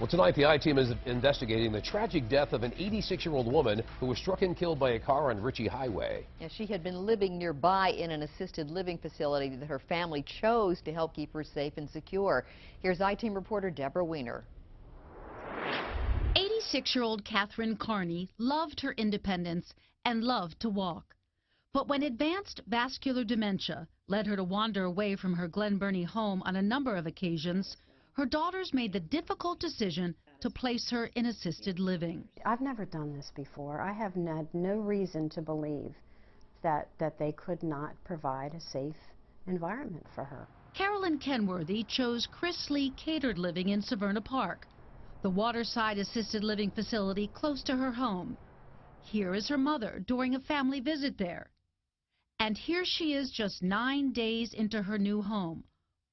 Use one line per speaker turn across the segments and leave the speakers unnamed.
Well, tonight the I-Team is investigating the tragic death of an 86-year-old woman who was struck and killed by a car on Ritchie Highway.
Yeah, she had been living nearby in an assisted living facility that her family chose to help keep her safe and secure. Here's I-Team reporter Deborah Weiner.
86-year-old Catherine Carney loved her independence and loved to walk. But when advanced vascular dementia led her to wander away from her Glen Burnie home on a number of occasions, her daughters made the difficult decision to place her in assisted living.
I've never done this before. I have had no reason to believe that they could not provide a safe environment for her.
Carolyn Kenworthy chose kris-leigh catered living in Severna Park, the waterside assisted living facility close to her home. Here is her mother during a family visit there. And here she is just 9 days into her new home,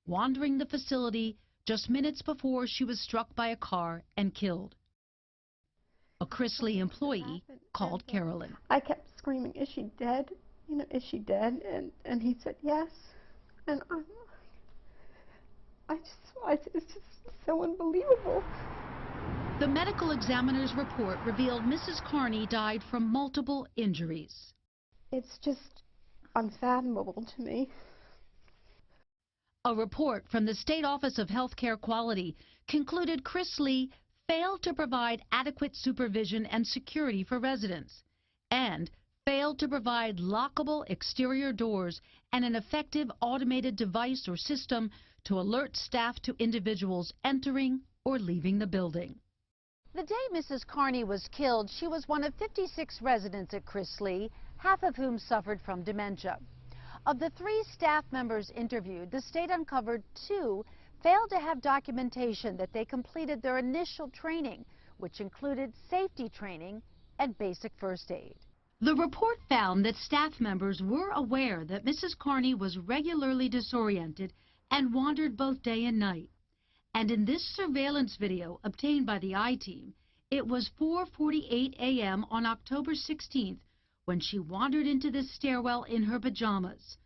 wandering the facility just minutes before she was struck by a car and killed. A kris-leigh employee called Carolyn.
I kept screaming, "Is she dead? You know, is she dead?" And he said yes. And it's just so unbelievable.
The medical examiner's report revealed Mrs. Carney died from multiple injuries.
It's just unfathomable to me.
A report from the State Office of Healthcare Quality concluded kris-leigh failed to provide adequate supervision and security for residents and failed to provide lockable exterior doors and an effective automated device or system to alert staff to individuals entering or leaving the building. The day Mrs. Carney was killed, she was one of 56 residents at kris-leigh, half of whom suffered from dementia. Of the 3 staff members interviewed, the state uncovered 2 failed to have documentation that they completed their initial training, which included safety training and basic first aid. The report found that staff members were aware that Mrs. Carney was regularly disoriented and wandered both day and night. And in this surveillance video obtained by the I-Team, it was 4:48 a.m. on October 16th when she wandered into this stairwell in her pajamas,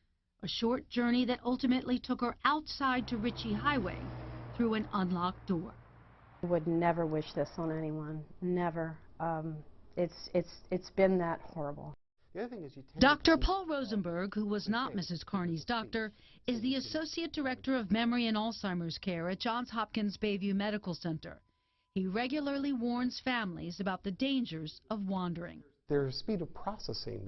a short journey that ultimately took her outside to Ritchie Highway through an unlocked door.
I would never wish this on anyone, never. It's been that horrible.
Dr. Paul Rosenberg, who was not Mrs. Carney's doctor, is the Associate Director of Memory and Alzheimer's Care at Johns Hopkins Bayview Medical Center. He regularly warns families about the dangers of wandering.
Their speed of processing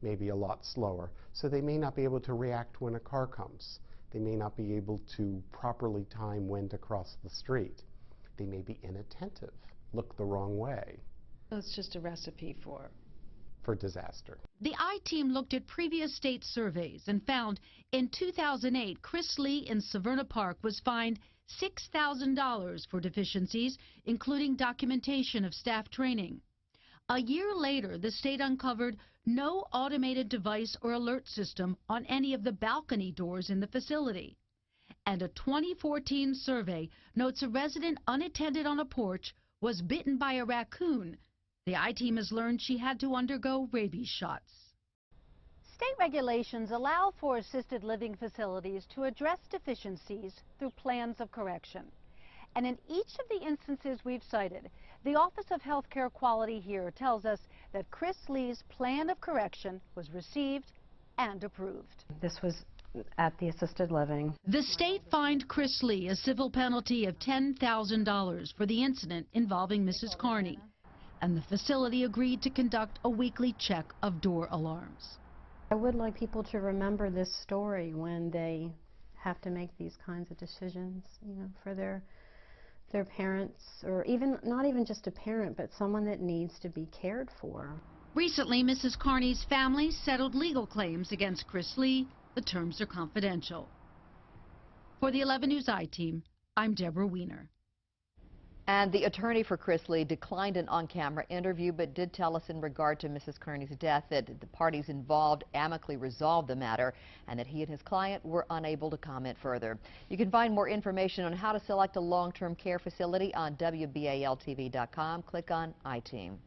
may be a lot slower, so they may not be able to react when a car comes. They may not be able to properly time when to cross the street. They may be inattentive, look the wrong way.
It's just a recipe for
disaster.
The I-Team looked at previous state surveys and found in 2008, kris-leigh in Severna Park was fined $6,000 for deficiencies, including documentation of staff training. A year later, the state uncovered no automated device or alert system on any of the balcony doors in the facility. And a 2014 survey notes a resident unattended on a porch was bitten by a raccoon. The I-Team has learned she had to undergo rabies shots. State regulations allow for assisted living facilities to address deficiencies through plans of correction. And in each of the instances we've cited, the Office of Healthcare Quality here tells us that kris-leigh's plan of correction was received and approved.
This was at the assisted living.
The state fined kris-leigh a civil penalty of $10,000 for the incident involving Mrs. Carney, and the facility agreed to conduct a weekly check of door alarms.
I would like people to remember this story when they have to make these kinds of decisions, you know, for their parents, or even not even just a parent, but someone that needs to be cared for.
Recently, Mrs. Carney's family settled legal claims against kris-leigh. The terms are confidential. For the 11 News I-Team, I'm Deborah Weiner.
And the attorney for kris-leigh declined an on-camera interview, but did tell us in regard to Mrs. Carney's death that the parties involved amicably resolved the matter and that he and his client were unable to comment further. You can find more information on how to select a long-term care facility on WBAL-TV.com. Click on I-Team.